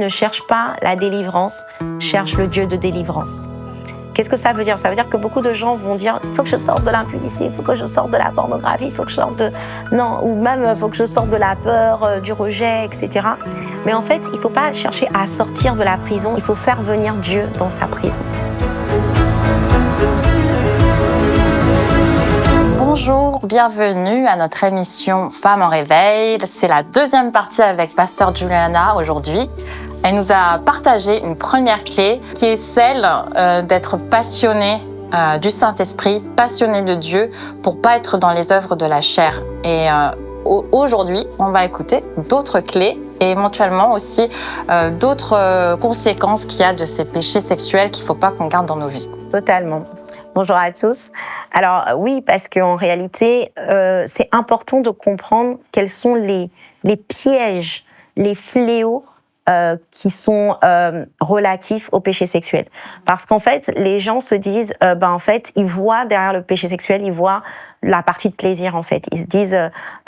ne cherche pas la délivrance, cherche le Dieu de délivrance. Qu'est-ce que ça veut dire? Ça veut dire que beaucoup de gens vont dire « il faut que je sorte de l'impudicité, il faut que je sorte de la pornographie, il faut que je sorte de... » Non, ou même « il faut que je sorte de la peur, du rejet, etc. » Mais en fait, il ne faut pas chercher à sortir de la prison, il faut faire venir Dieu dans sa prison. Bonjour, bienvenue à notre émission Femmes en réveil. C'est la deuxième partie avec Pasteur Juliana aujourd'hui. Elle nous a partagé une première clé qui est celle d'être passionnée du Saint-Esprit, passionnée de Dieu pour pas être dans les œuvres de la chair. Et aujourd'hui, on va écouter d'autres clés et éventuellement aussi d'autres conséquences qu'il y a de ces péchés sexuels qu'il ne faut pas qu'on garde dans nos vies. Totalement. Bonjour à tous. Alors oui, parce qu'en réalité, c'est important de comprendre quels sont les pièges, les fléaux qui sont relatifs au péché sexuel. Parce qu'en fait, les gens se disent, en fait, ils voient derrière le péché sexuel, ils voient la partie de plaisir, en fait. Ils se disent,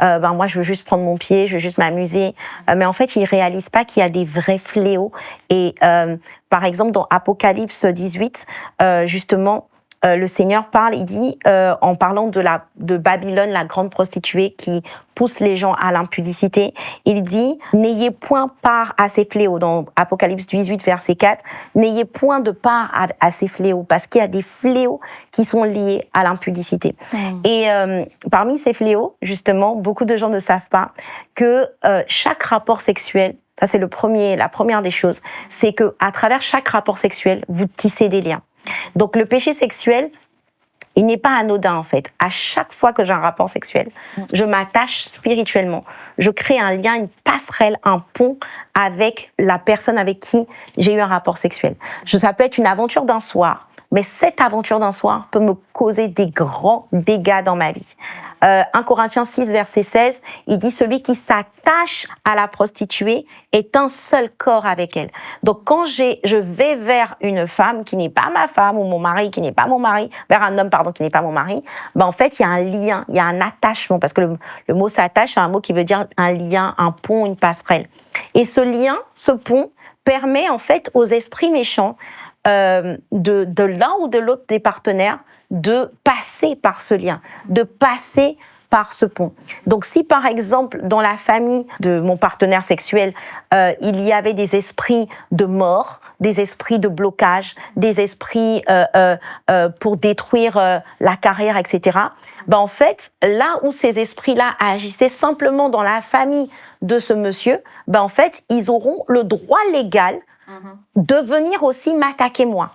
moi, je veux juste prendre mon pied, je veux juste m'amuser. Mais en fait, ils réalisent pas qu'il y a des vrais fléaux. Et par exemple, dans Apocalypse 18, justement, le Seigneur parle, il dit, en parlant de Babylone, la grande prostituée qui pousse les gens à l'impudicité, il dit, n'ayez point part à ces fléaux. Dans Apocalypse 18, verset 4, n'ayez point de part à ces fléaux, parce qu'il y a des fléaux qui sont liés à l'impudicité. Et parmi ces fléaux, justement, beaucoup de gens ne savent pas que chaque rapport sexuel, ça c'est la première des choses, c'est que à travers chaque rapport sexuel, vous tissez des liens. Donc le péché sexuel, il n'est pas anodin en fait. À chaque fois que j'ai un rapport sexuel, je m'attache spirituellement. Je crée un lien, une passerelle, un pont avec la personne avec qui j'ai eu un rapport sexuel. Ça peut être une aventure d'un soir, mais cette aventure d'un soir peut me causer des grands dégâts dans ma vie. 1 Corinthiens 6, verset 16, il dit « Celui qui s'attache à la prostituée est un seul corps avec elle. » Donc, quand je vais vers une femme qui n'est pas ma femme, ou mon mari qui n'est pas mon mari, vers un homme, qui n'est pas mon mari, en fait, il y a un lien, il y a un attachement, parce que le mot « s'attache », c'est un mot qui veut dire un lien, un pont, une passerelle. Et ce lien, ce pont, permet en fait aux esprits méchants de l'un ou de l'autre des partenaires de passer par ce lien, de passer par ce pont. Donc si par exemple dans la famille de mon partenaire sexuel, il y avait des esprits de mort, des esprits de blocage, des esprits pour détruire la carrière, etc. En fait, là où ces esprits-là agissaient simplement dans la famille de ce monsieur, en fait, ils auront le droit légal de venir aussi m'attaquer moi.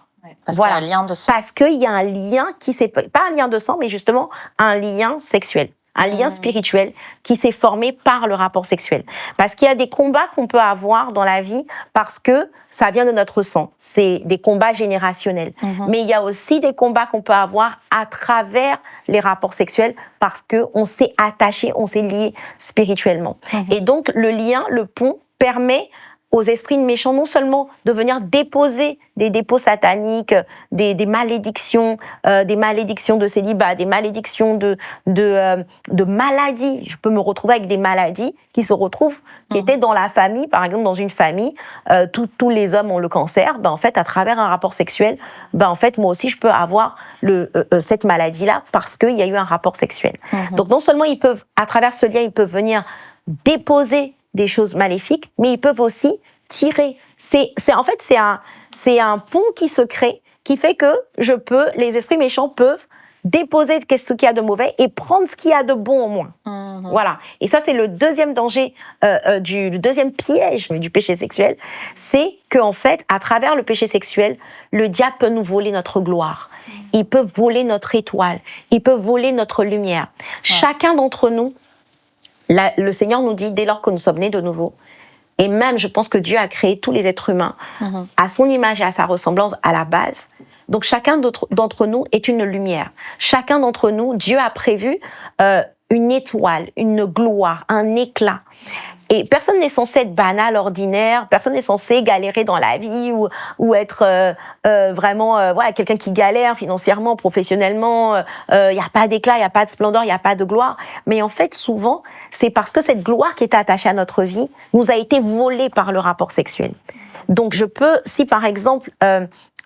Parce qu'il y a un lien de sang. Parce qu'il y a un lien qui s'est... Pas un lien de sang, mais justement un lien sexuel. Un lien spirituel qui s'est formé par le rapport sexuel. Parce qu'il y a des combats qu'on peut avoir dans la vie parce que ça vient de notre sang. C'est des combats générationnels. Mais il y a aussi des combats qu'on peut avoir à travers les rapports sexuels parce qu'on s'est attaché, on s'est lié spirituellement. Et donc, le lien, le pont, permet aux esprits méchants non seulement de venir déposer des dépôts sataniques, des malédictions de célibat, des malédictions de maladies. Je peux me retrouver avec des maladies qui étaient dans la famille, par exemple dans une famille, tous les hommes ont le cancer. En fait, à travers un rapport sexuel, en fait, moi aussi, je peux avoir cette maladie-là parce qu'il y a eu un rapport sexuel. Donc, non seulement ils peuvent, à travers ce lien, ils peuvent venir déposer des choses maléfiques, mais ils peuvent aussi tirer. En fait, c'est un pont qui se crée, qui fait que les esprits méchants peuvent déposer ce qu'il y a de mauvais et prendre ce qu'il y a de bon en moi. Voilà. Et ça, c'est le deuxième danger, le deuxième piège du péché sexuel, c'est qu'en fait, à travers le péché sexuel, le diable peut nous voler notre gloire. Il peut voler notre étoile. Il peut voler notre lumière. Chacun d'entre nous, le Seigneur nous dit, dès lors que nous sommes nés de nouveau, et même je pense que Dieu a créé tous les êtres humains à son image et à sa ressemblance à la base. Donc chacun d'entre nous est une lumière. Chacun d'entre nous, Dieu a prévu une étoile, une gloire, un éclat. Et personne n'est censé être banal, ordinaire, personne n'est censé galérer dans la vie ou être vraiment voilà, quelqu'un qui galère financièrement, professionnellement. Il n'y a pas d'éclat, il n'y a pas de splendeur, il n'y a pas de gloire. Mais en fait, souvent, c'est parce que cette gloire qui est attachée à notre vie nous a été volée par le rapport sexuel. Donc je peux, si par exemple...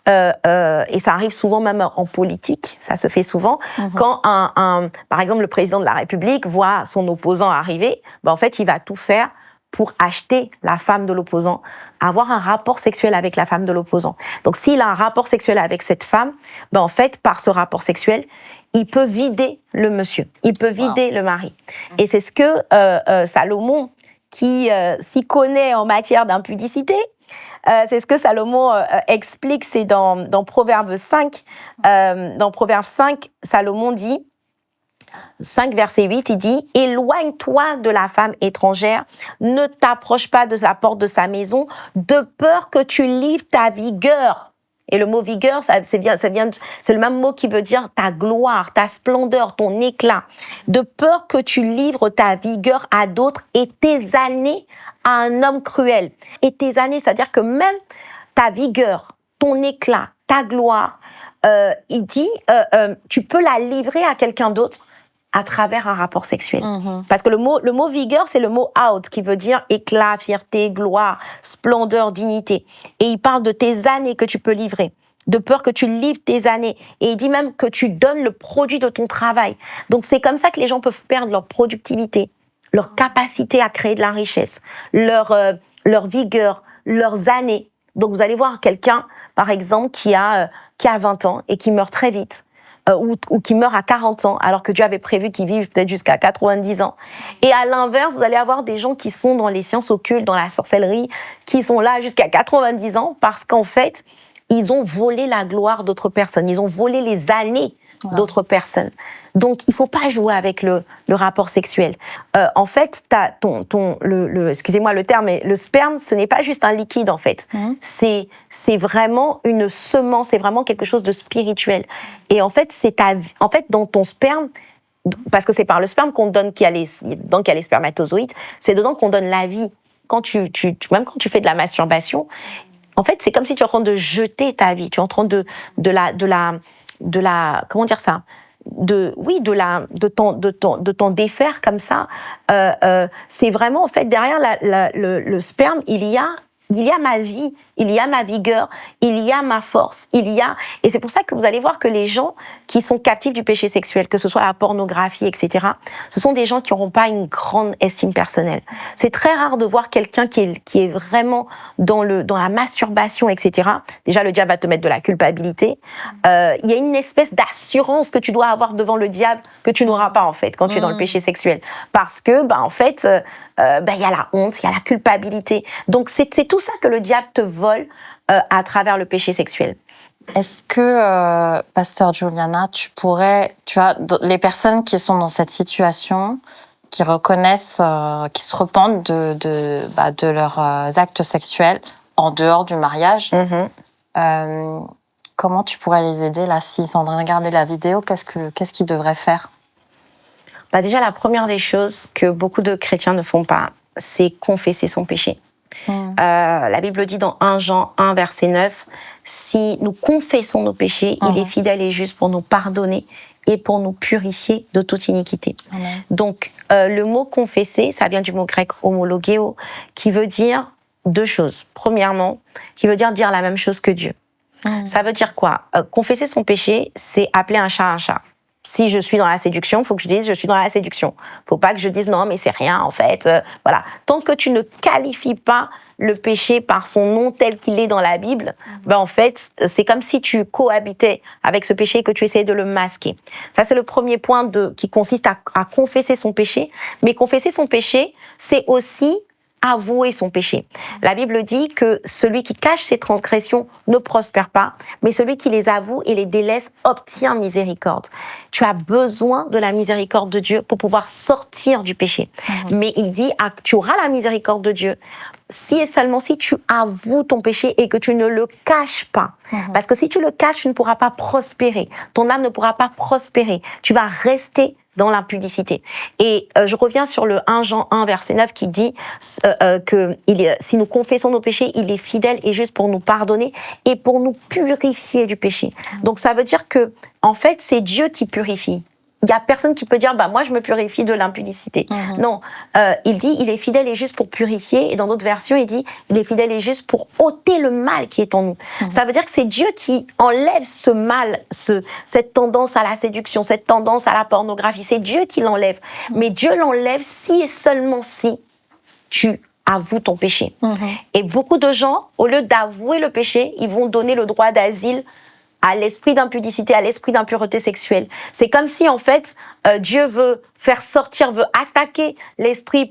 et ça arrive souvent même en politique, ça se fait souvent, quand par exemple le président de la République voit son opposant arriver, en fait il va tout faire pour acheter la femme de l'opposant, avoir un rapport sexuel avec la femme de l'opposant. Donc s'il a un rapport sexuel avec cette femme, en fait par ce rapport sexuel, il peut vider le monsieur, il peut vider le mari. Et c'est ce que Salomon, qui s'y connaît en matière d'impudicité, c'est ce que Salomon explique, c'est dans Proverbe 5. Dans Proverbe 5, Salomon dit, 5 verset 8, il dit « Éloigne-toi de la femme étrangère, ne t'approche pas de la porte de sa maison, de peur que tu livres ta vigueur. » Et le mot vigueur, c'est le même mot qui veut dire ta gloire, ta splendeur, ton éclat. De peur que tu livres ta vigueur à d'autres et tes années à un homme cruel. Et tes années, c'est-à-dire que même ta vigueur, ton éclat, ta gloire, il dit, tu peux la livrer à quelqu'un d'autre à travers un rapport sexuel. Parce que le mot vigueur, c'est le mot out, qui veut dire éclat, fierté, gloire, splendeur, dignité. Et il parle de tes années que tu peux livrer, de peur que tu livres tes années. Et il dit même que tu donnes le produit de ton travail. Donc c'est comme ça que les gens peuvent perdre leur productivité, leur capacité à créer de la richesse, leur vigueur, leurs années. Donc vous allez voir quelqu'un, par exemple, qui a 20 ans et qui meurt très vite. Ou qui meurt à 40 ans, alors que Dieu avait prévu qu'il vive peut-être jusqu'à 90 ans. Et à l'inverse, vous allez avoir des gens qui sont dans les sciences occultes, dans la sorcellerie, qui sont là jusqu'à 90 ans, parce qu'en fait, ils ont volé la gloire d'autres personnes, ils ont volé les années d'autres personnes. Donc, il faut pas jouer avec le rapport sexuel. En fait, excusez-moi le terme, mais le sperme, ce n'est pas juste un liquide, en fait. C'est vraiment une semence, c'est vraiment quelque chose de spirituel. Et en fait, dans ton sperme, parce que c'est par le sperme qu'on donne qu'il y a les spermatozoïdes, c'est dedans qu'on donne la vie. Même quand tu fais de la masturbation, en fait, c'est comme si tu es en train de jeter ta vie, tu es en train de comment dire ça, de t'en défaire comme ça. C'est vraiment, en fait, derrière le sperme, il y a ma vie, il y a ma vigueur, il y a ma force, et c'est pour ça que vous allez voir que les gens qui sont captifs du péché sexuel, que ce soit la pornographie, etc., ce sont des gens qui n'auront pas une grande estime personnelle. C'est très rare de voir quelqu'un qui est vraiment dans la masturbation, etc. Déjà, le diable va te mettre de la culpabilité. Il y a une espèce d'assurance que tu dois avoir devant le diable que tu n'auras pas, en fait, quand tu es dans le péché sexuel. Parce que, en fait, il y a la honte, il y a la culpabilité. Donc, c'est tout ça que le diable te vole à travers le péché sexuel. Est-ce que, Pasteur Juliana, tu as les personnes qui sont dans cette situation, qui reconnaissent, qui se repentent de leurs actes sexuels en dehors du mariage, comment tu pourrais les aider là, s'ils sont en train de regarder la vidéo, qu'est-ce qu'ils devraient faire? Déjà, la première des choses que beaucoup de chrétiens ne font pas, c'est confesser son péché. La Bible dit dans 1 Jean 1, verset 9, si nous confessons nos péchés, il est fidèle et juste pour nous pardonner et pour nous purifier de toute iniquité. Donc, le mot confesser, ça vient du mot grec homologeo, qui veut dire deux choses. Premièrement, qui veut dire la même chose que Dieu. Ça veut dire quoi? Confesser son péché, c'est appeler un chat un chat. Si je suis dans la séduction, il faut que je dise je suis dans la séduction. Faut pas que je dise non mais c'est rien en fait. Voilà. Tant que tu ne qualifies pas le péché par son nom tel qu'il est dans la Bible, en fait c'est comme si tu cohabitais avec ce péché et que tu essayais de le masquer. Ça c'est le premier point qui consiste à confesser son péché. Mais confesser son péché, c'est aussi avouer son péché. La Bible dit que celui qui cache ses transgressions ne prospère pas, mais celui qui les avoue et les délaisse obtient miséricorde. Tu as besoin de la miséricorde de Dieu pour pouvoir sortir du péché. Mais il dit, tu auras la miséricorde de Dieu si et seulement si tu avoues ton péché et que tu ne le caches pas. Parce que si tu le caches, tu ne pourras pas prospérer. Ton âme ne pourra pas prospérer. Tu vas rester dans l'impudicité. Et je reviens sur le 1 Jean 1, verset 9 qui dit que si nous confessons nos péchés, il est fidèle et juste pour nous pardonner et pour nous purifier du péché. Donc ça veut dire que, en fait, c'est Dieu qui purifie. Il y a personne qui peut dire, moi, je me purifie de l'impudicité. Non, il dit, il est fidèle et juste pour purifier. Et dans d'autres versions, il dit, il est fidèle et juste pour ôter le mal qui est en nous. Ça veut dire que c'est Dieu qui enlève ce mal, cette tendance à la séduction, cette tendance à la pornographie. C'est Dieu qui l'enlève. Mais Dieu l'enlève si et seulement si tu avoues ton péché. Et beaucoup de gens, au lieu d'avouer le péché, ils vont donner le droit d'asile à l'esprit d'impudicité, à l'esprit d'impureté sexuelle. C'est comme si, en fait, Dieu veut faire sortir, veut attaquer l'esprit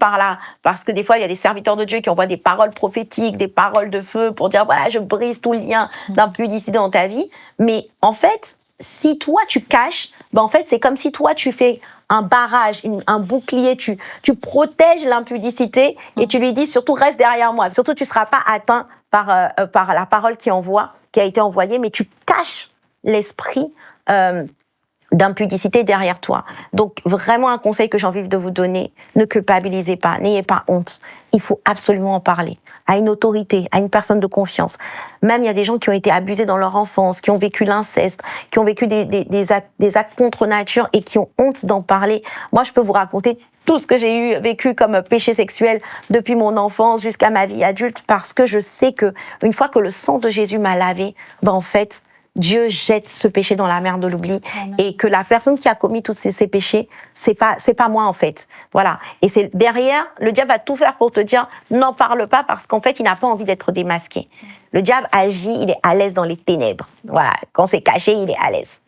parce que des fois, il y a des serviteurs de Dieu qui envoient des paroles prophétiques, des paroles de feu pour dire, voilà, je brise tout lien d'impudicité dans ta vie. Mais en fait, si toi, tu caches, en fait, c'est comme si toi, tu fais un barrage, un bouclier, tu protèges l'impudicité et tu lui dis, surtout, reste derrière moi. Surtout, tu ne seras pas atteint par la parole qui a été envoyée, mais tu caches l'esprit d'impudicité derrière toi. Donc, vraiment un conseil que j'ai envie de vous donner, ne culpabilisez pas, n'ayez pas honte. Il faut absolument en parler à une autorité, à une personne de confiance. Même, il y a des gens qui ont été abusés dans leur enfance, qui ont vécu l'inceste, qui ont vécu des actes contre nature et qui ont honte d'en parler. Moi, je peux vous raconter tout ce que j'ai vécu comme péché sexuel depuis mon enfance jusqu'à ma vie adulte, parce que je sais que une fois que le sang de Jésus m'a lavé, en fait, Dieu jette ce péché dans la mer de l'oubli. Amen. Et que la personne qui a commis tous ces péchés, c'est pas moi en fait. Voilà. Et c'est derrière, le diable va tout faire pour te dire n'en parle pas parce qu'en fait, il n'a pas envie d'être démasqué. Le diable agit, il est à l'aise dans les ténèbres. Voilà. Quand c'est caché, il est à l'aise.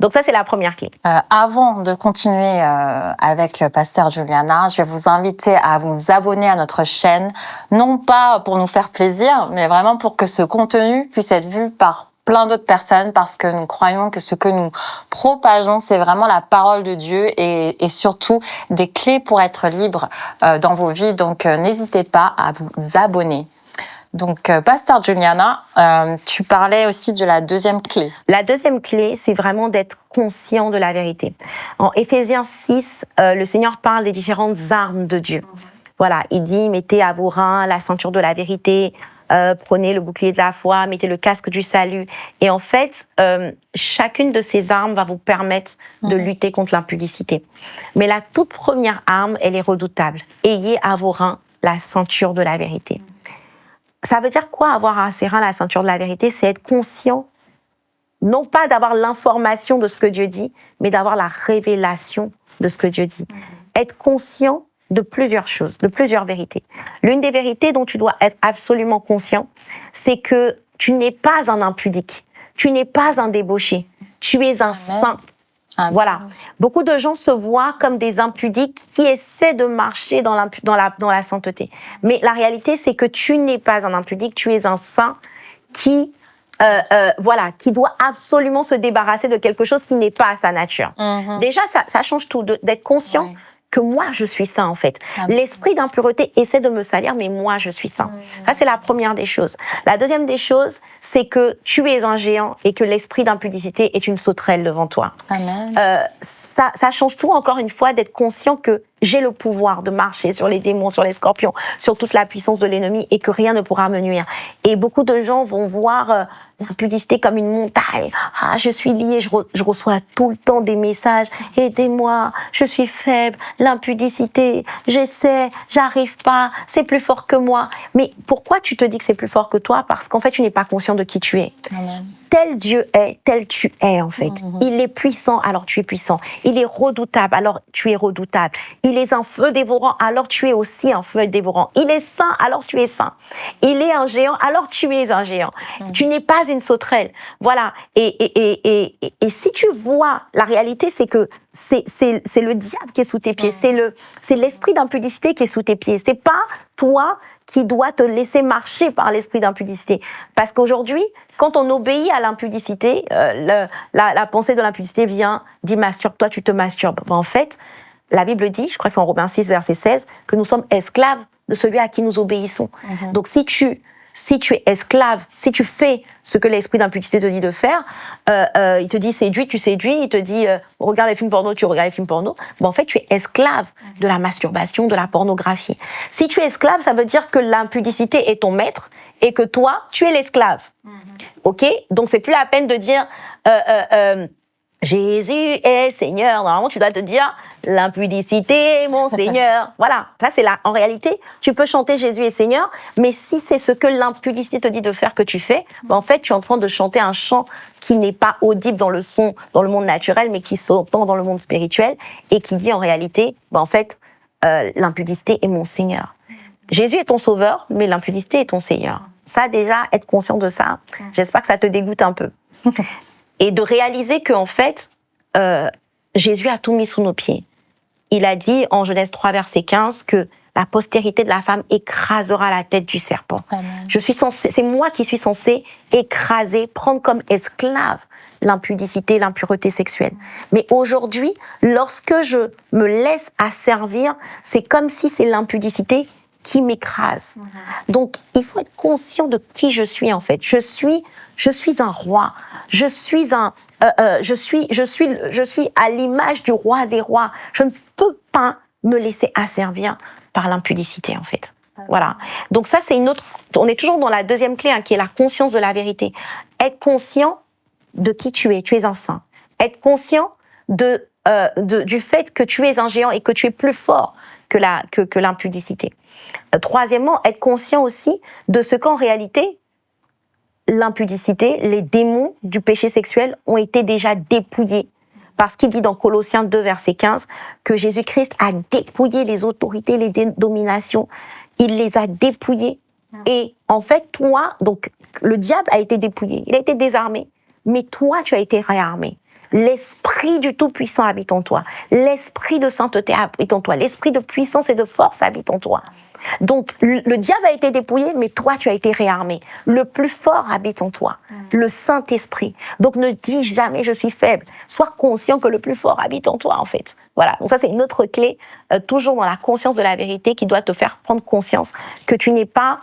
Donc ça, c'est la première clé. Avant de continuer avec Pasteur Juliana, je vais vous inviter à vous abonner à notre chaîne, non pas pour nous faire plaisir, mais vraiment pour que ce contenu puisse être vu par plein d'autres personnes, parce que nous croyons que ce que nous propageons, c'est vraiment la parole de Dieu et surtout des clés pour être libre dans vos vies. Donc n'hésitez pas à vous abonner. Donc, Pasteur Juliana, tu parlais aussi de la deuxième clé. La deuxième clé, c'est vraiment d'être conscient de la vérité. En Éphésiens 6, le Seigneur parle des différentes armes de Dieu. Voilà, il dit, mettez à vos reins la ceinture de la vérité, prenez le bouclier de la foi, mettez le casque du salut. Et en fait, chacune de ces armes va vous permettre de lutter contre l'impudicité. Mais la toute première arme, elle est redoutable. Ayez à vos reins la ceinture de la vérité. Ça veut dire quoi, avoir à ses reins la ceinture de la vérité? C'est être conscient, non pas d'avoir l'information de ce que Dieu dit, mais d'avoir la révélation de ce que Dieu dit. Être conscient de plusieurs choses, de plusieurs vérités. L'une des vérités dont tu dois être absolument conscient, c'est que tu n'es pas un impudique, tu n'es pas un débauché, tu es un saint. Voilà. Beaucoup de gens se voient comme des impudiques qui essaient de marcher dans la sainteté. Mais la réalité, c'est que tu n'es pas un impudique, tu es un saint qui doit absolument se débarrasser de quelque chose qui n'est pas à sa nature. Déjà, ça change tout, d'être conscient que moi, je suis saint, en fait. L'esprit d'impureté essaie de me salir, mais moi, je suis saint. Ça, c'est la première des choses. La deuxième des choses, c'est que tu es un géant et que l'esprit d'impudicité est une sauterelle devant toi. Amen. Ça change tout, encore une fois, d'être conscient que j'ai le pouvoir de marcher sur les démons, sur les scorpions, sur toute la puissance de l'ennemi et que rien ne pourra me nuire. Et beaucoup de gens vont voir l'impudicité comme une montagne. Ah, je suis liée, je reçois tout le temps des messages. Aidez-moi, je suis faible, l'impudicité, j'essaie, j'arrive pas, c'est plus fort que moi. Mais pourquoi tu te dis que c'est plus fort que toi? Parce qu'en fait, tu n'es pas conscient de qui tu es. Amen. Tel Dieu est, tel tu es en fait. Il est puissant, alors tu es puissant. Il est redoutable, alors tu es redoutable. Il est un feu dévorant, alors tu es aussi un feu dévorant. Il est saint, alors tu es saint. Il est un géant, alors tu es un géant. Tu n'es pas une sauterelle. Voilà. Et si tu vois, la réalité, c'est que c'est le diable qui est sous tes pieds. C'est l'esprit d'impudicité qui est sous tes pieds. C'est pas toi qui doit te laisser marcher par l'esprit d'impudicité. Parce qu'aujourd'hui, quand on obéit à l'impudicité, la pensée de l'impudicité vient, dit masturbe-toi, tu te masturbes. En fait, la Bible dit, je crois que c'est en Romains 6, verset 16, que nous sommes esclaves de celui à qui nous obéissons. Donc si si tu es esclave, si tu fais ce que l'esprit d'impudicité te dit de faire, il te dit séduis, tu séduis, il te dit regarde les films porno, tu regardes les films porno, en fait tu es esclave de la masturbation, de la pornographie. Si tu es esclave, ça veut dire que l'impudicité est ton maître et que toi, tu es l'esclave. Ok? Donc c'est plus la peine de dire Jésus est Seigneur. Normalement, tu dois te dire l'impudicité est mon Seigneur. Voilà, ça c'est là. En réalité, tu peux chanter Jésus est Seigneur, mais si c'est ce que l'impudicité te dit de faire que tu fais, en fait, tu es en train de chanter un chant qui n'est pas audible dans le son, dans le monde naturel, mais qui s'entend dans le monde spirituel et qui dit en réalité, en fait, l'impudicité est mon Seigneur. Jésus est ton sauveur, mais l'impudicité est ton Seigneur. Ça, déjà, être conscient de ça, j'espère que ça te dégoûte un peu. Et de réaliser qu'en fait, Jésus a tout mis sous nos pieds. Il a dit en Genèse 3, verset 15, que la postérité de la femme écrasera la tête du serpent. Amen. C'est moi qui suis censée écraser, prendre comme esclave l'impudicité, l'impureté sexuelle. Mais aujourd'hui, lorsque je me laisse asservir, c'est comme si c'est l'impudicité qui m'écrase. Donc, il faut être conscient de qui je suis en fait. Je suis un roi. Je suis à l'image du roi des rois. Je ne peux pas me laisser asservir par l'impudicité en fait. Voilà. Donc ça c'est une autre. On est toujours dans la deuxième clé qui est la conscience de la vérité. Être conscient de qui tu es. Tu es un saint. Être conscient du fait que tu es un géant et que tu es plus fort que l'impudicité. Troisièmement, être conscient aussi de ce qu'en réalité, l'impudicité, les démons du péché sexuel ont été déjà dépouillés. Parce qu'il dit dans Colossiens 2, verset 15, que Jésus-Christ a dépouillé les autorités, les dominations. Il les a dépouillés. Et en fait, toi, donc, le diable a été dépouillé. Il a été désarmé. Mais toi, tu as été réarmé. L'esprit du Tout-Puissant habite en toi. L'esprit de sainteté habite en toi. L'esprit de puissance et de force habite en toi. Donc, le diable a été dépouillé, mais toi, tu as été réarmé. Le plus fort habite en toi. Le Saint-Esprit. Donc, ne dis jamais je suis faible. Sois conscient que le plus fort habite en toi, en fait. Voilà. Donc, ça, c'est une autre clé, toujours dans la conscience de la vérité, qui doit te faire prendre conscience que tu n'es pas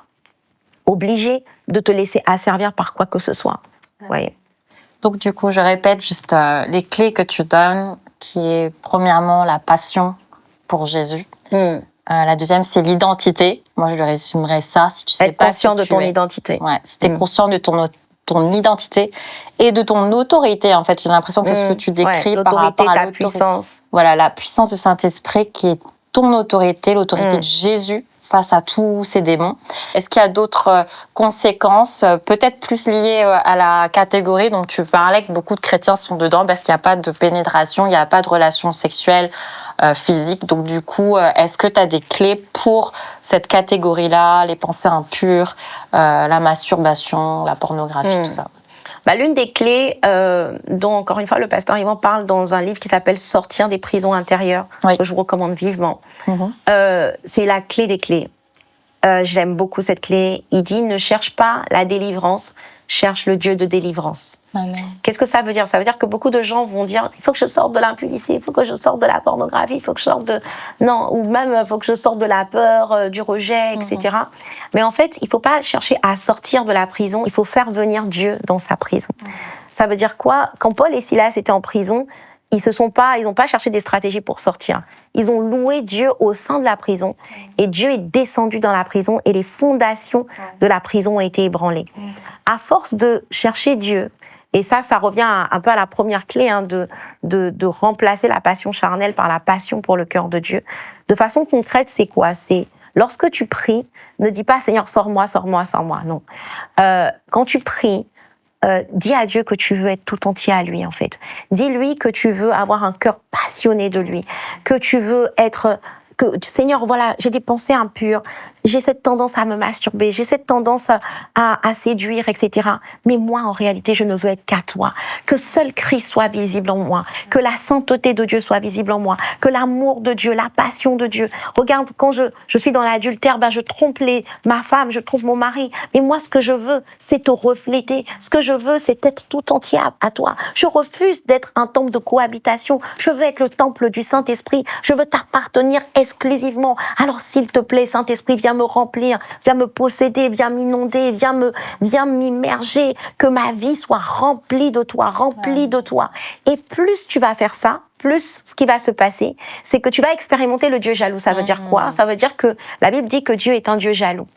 obligé de te laisser asservir par quoi que ce soit. Voyez. Donc, du coup, je répète juste les clés que tu donnes, qui est premièrement la passion pour Jésus. La deuxième, c'est l'identité. Moi, je le résumerais ça. Si tu sais être pas conscient de ton identité. Ouais, si tu es conscient de ton identité et de ton autorité, en fait. J'ai l'impression que c'est ce que tu décris par rapport à ta puissance. Voilà, la puissance du Saint-Esprit qui est ton autorité, l'autorité de Jésus face à tous ces démons. Est-ce qu'il y a d'autres conséquences, peut-être plus liées à la catégorie dont tu parlais, que beaucoup de chrétiens sont dedans parce qu'il n'y a pas de pénétration, il n'y a pas de relation sexuelle physique. Donc du coup, est-ce que tu as des clés pour cette catégorie-là, les pensées impures, la masturbation, la pornographie, tout ça? L'une des clés dont, encore une fois, le pasteur Yvan parle dans un livre qui s'appelle « Sortir des prisons intérieures », que je vous recommande vivement. C'est la clé des clés. J'aime beaucoup cette clé. Il dit « Ne cherche pas la délivrance, cherche le Dieu de délivrance ». Qu'est-ce que ça veut dire? Ça veut dire que beaucoup de gens vont dire « Il faut que je sorte de l'impudicité, il faut que je sorte de la pornographie, il faut que je sorte de... » Non, ou même « Il faut que je sorte de la peur, du rejet, etc. » Mais en fait, il ne faut pas chercher à sortir de la prison, il faut faire venir Dieu dans sa prison. Ça veut dire quoi? Quand Paul et Silas étaient en prison, ils n'ont pas cherché des stratégies pour sortir. Ils ont loué Dieu au sein de la prison. Et Dieu est descendu dans la prison et les fondations de la prison ont été ébranlées. À force de chercher Dieu, et ça revient un peu à la première clé, de remplacer la passion charnelle par la passion pour le cœur de Dieu. De façon concrète, c'est quoi? C'est lorsque tu pries, ne dis pas « Seigneur, sors-moi, sors-moi, sors-moi ». Non. Quand tu pries, dis à Dieu que tu veux être tout entier à lui, en fait. Dis-lui que tu veux avoir un cœur passionné de lui, que tu veux être... Seigneur, voilà, j'ai des pensées impures, j'ai cette tendance à me masturber, j'ai cette tendance à séduire, etc. Mais moi, en réalité, je ne veux être qu'à toi. Que seul Christ soit visible en moi, que la sainteté de Dieu soit visible en moi, que l'amour de Dieu, la passion de Dieu. Regarde, quand je suis dans l'adultère, je trompe ma femme, je trompe mon mari. Mais moi, ce que je veux, c'est te refléter. Ce que je veux, c'est être tout entier à toi. Je refuse d'être un temple de cohabitation. Je veux être le temple du Saint-Esprit. Je veux t'appartenir exclusivement. Alors s'il te plaît, Saint-Esprit, viens me remplir, viens me posséder, viens m'inonder, viens m'immerger, que ma vie soit remplie de toi, remplie de toi. Et plus tu vas faire ça, plus ce qui va se passer, c'est que tu vas expérimenter le Dieu jaloux. Ça veut dire quoi? Ça veut dire que la Bible dit que Dieu est un Dieu jaloux.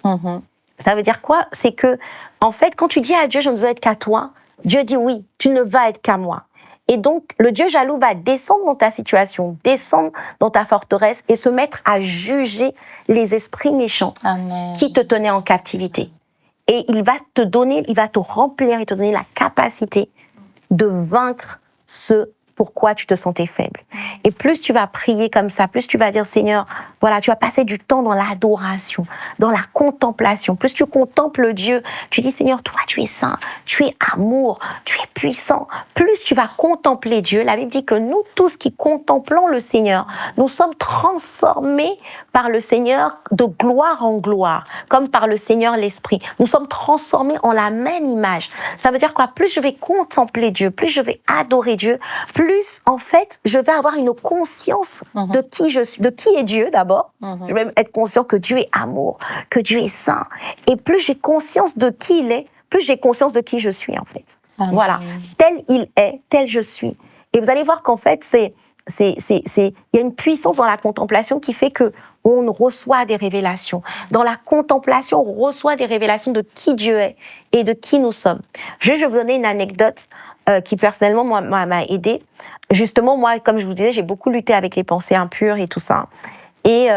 Ça veut dire quoi? C'est que, en fait, quand tu dis à Dieu, je ne veux être qu'à toi, Dieu dit oui, tu ne vas être qu'à moi. Et donc, le Dieu jaloux va descendre dans ta situation, descendre dans ta forteresse et se mettre à juger les esprits méchants qui te tenaient en captivité. Et il va te donner, il va te remplir et te donner la capacité de vaincre ce pourquoi tu te sentais faible. Et plus tu vas prier comme ça, plus tu vas dire, Seigneur, voilà, tu vas passer du temps dans l'adoration, dans la contemplation. Plus tu contemples Dieu, tu dis, Seigneur, toi, tu es saint, tu es amour, tu es puissant. Plus tu vas contempler Dieu, la Bible dit que nous tous qui contemplons le Seigneur, nous sommes transformés par le Seigneur de gloire en gloire, comme par le Seigneur l'Esprit. Nous sommes transformés en la même image. Ça veut dire quoi? Plus je vais contempler Dieu, plus je vais adorer Dieu, plus en fait, je vais avoir une conscience de qui je suis, de qui est Dieu d'abord. Je vais être conscient que Dieu est amour, que Dieu est saint. Et plus j'ai conscience de qui il est, plus j'ai conscience de qui je suis en fait. Voilà, tel il est, tel je suis. Et vous allez voir qu'en fait, il y a une puissance dans la contemplation qui fait que on reçoit des révélations. Dans la contemplation, on reçoit des révélations de qui Dieu est et de qui nous sommes. Je vais vous donner une anecdote qui personnellement m'a aidée. Justement, moi, comme je vous disais, j'ai beaucoup lutté avec les pensées impures et tout ça. Et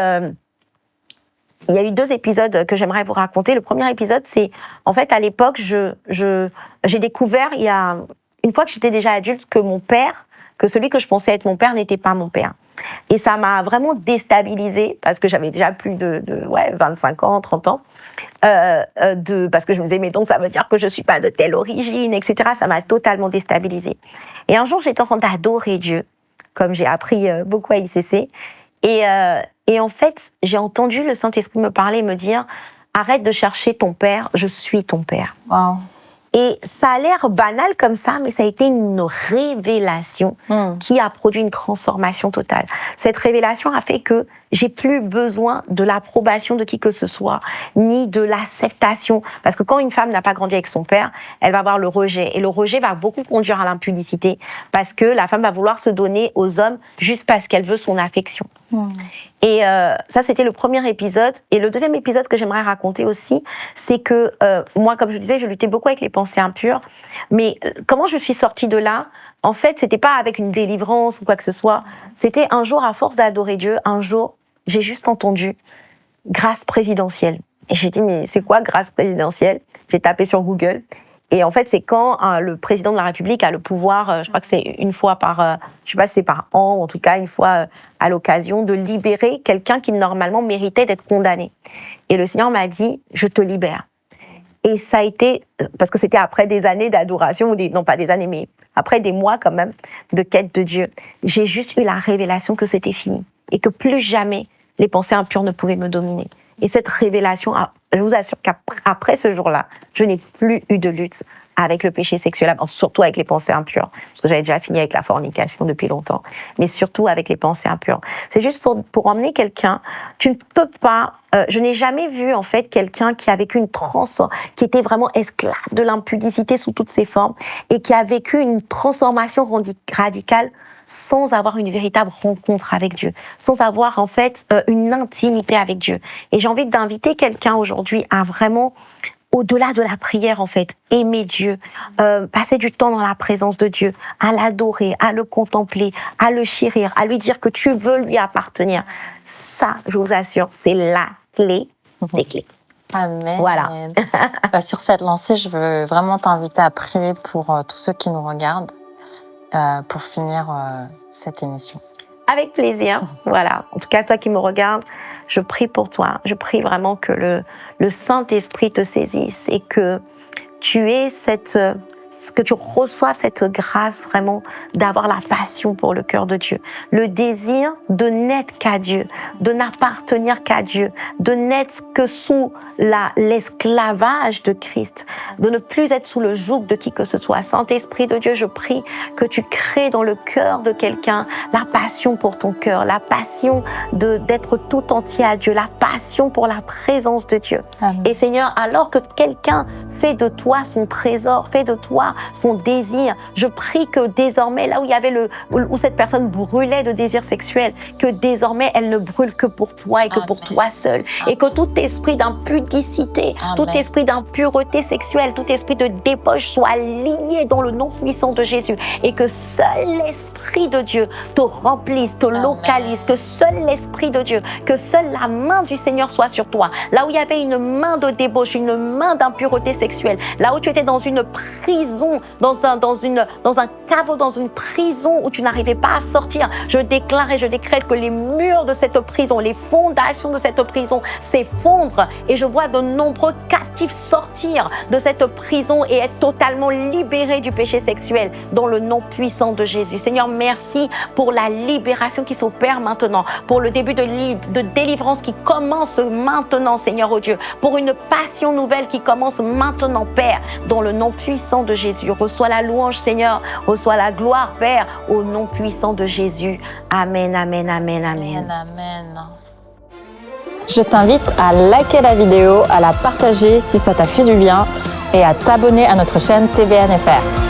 il y a eu 2 épisodes que j'aimerais vous raconter. Le premier épisode, c'est en fait à l'époque, j'ai découvert il y a une fois que j'étais déjà adulte que celui que je pensais être mon père n'était pas mon père. Et ça m'a vraiment déstabilisée parce que j'avais déjà plus de 25 ans, 30 ans. Parce que je me disais, mais donc ça veut dire que je suis pas de telle origine, etc. Ça m'a totalement déstabilisée. Et un jour, j'étais en train d'adorer Dieu, comme j'ai appris beaucoup à ICC. Et en fait, j'ai entendu le Saint-Esprit me parler et me dire, arrête de chercher ton père, je suis ton père. Wow. Et ça a l'air banal comme ça, mais ça a été une révélation qui a produit une transformation totale. Cette révélation a fait que j'ai plus besoin de l'approbation de qui que ce soit, ni de l'acceptation. Parce que quand une femme n'a pas grandi avec son père, elle va avoir le rejet. Et le rejet va beaucoup conduire à l'impudicité. Parce que la femme va vouloir se donner aux hommes juste parce qu'elle veut son affection. Et ça, c'était le premier épisode. Et le deuxième épisode que j'aimerais raconter aussi, c'est que moi, comme je disais, je luttais beaucoup avec les pensées impures. Mais comment je suis sortie de là? En fait, c'était pas avec une délivrance ou quoi que ce soit. C'était un jour, à force d'adorer Dieu, un jour, j'ai juste entendu grâce présidentielle. Et j'ai dit, mais c'est quoi grâce présidentielle? J'ai tapé sur Google. Et en fait, c'est quand le président de la République a le pouvoir, je crois que c'est une fois je sais pas si c'est par an, ou en tout cas une fois à l'occasion, de libérer quelqu'un qui normalement méritait d'être condamné. Et le Seigneur m'a dit, je te libère. Et ça a été, parce que c'était après des années d'adoration, non pas des années, mais après des mois quand même, de quête de Dieu. J'ai juste eu la révélation que c'était fini. Et que plus jamais les pensées impures ne pouvaient me dominer. Et cette révélation, je vous assure qu'après ce jour-là, je n'ai plus eu de lutte avec le péché sexuel, surtout avec les pensées impures, parce que j'avais déjà fini avec la fornication depuis longtemps, mais surtout avec les pensées impures. C'est juste pour emmener quelqu'un, tu ne peux pas, je n'ai jamais vu en fait quelqu'un qui a vécu qui était vraiment esclave de l'impudicité sous toutes ses formes, et qui a vécu une transformation radicale sans avoir une véritable rencontre avec Dieu, sans avoir en fait une intimité avec Dieu. Et j'ai envie d'inviter quelqu'un aujourd'hui à vraiment, au-delà de la prière en fait, aimer Dieu, passer du temps dans la présence de Dieu, à l'adorer, à le contempler, à le chérir, à lui dire que tu veux lui appartenir. Ça, je vous assure, c'est la clé des clés. Amen. Voilà. Sur cette lancée, je veux vraiment t'inviter à prier pour tous ceux qui nous regardent. Pour finir cette émission. Avec plaisir, voilà. En tout cas, toi qui me regardes, je prie pour toi. Je prie vraiment que le Saint-Esprit te saisisse et que tu aies cette que tu reçoives cette grâce vraiment d'avoir la passion pour le cœur de Dieu, le désir de n'être qu'à Dieu, de n'appartenir qu'à Dieu, de n'être que sous l'esclavage de Christ, de ne plus être sous le joug de qui que ce soit. Saint-Esprit de Dieu, je prie que tu crées dans le cœur de quelqu'un la passion pour ton cœur, la passion d'être tout entier à Dieu, la passion pour la présence de Dieu. Amen. Et Seigneur, alors que quelqu'un fait de toi son trésor, fait de toi son désir, je prie que désormais, là où il y avait où cette personne brûlait de désir sexuel, que désormais elle ne brûle que pour toi et que pour toi seul. Et que tout esprit d'impudicité, tout esprit d'impureté sexuelle, tout esprit de débauche soit lié dans le nom puissant de Jésus. Et que seul l'Esprit de Dieu te remplisse, te localise, que seul l'Esprit de Dieu, que seule la main du Seigneur soit sur toi. Là où il y avait une main de débauche, une main d'impureté sexuelle, là où tu étais dans une prison, dans un caveau, dans une prison où tu n'arrivais pas à sortir, je déclare et je décrète que les murs de cette prison, les fondations de cette prison s'effondrent et je vois de nombreux captifs sortir de cette prison et être totalement libérés du péché sexuel dans le nom puissant de Jésus. Seigneur, merci pour la libération qui s'opère maintenant, pour le début de délivrance qui commence maintenant, Seigneur oh Dieu, pour une passion nouvelle qui commence maintenant, Père, dans le nom puissant de Jésus. Reçois la louange, Seigneur, reçois la gloire, Père, au nom puissant de Jésus. Amen, amen, amen, amen. Amen. Je t'invite à liker la vidéo, à la partager si ça t'a fait du bien et à t'abonner à notre chaîne TVNFR.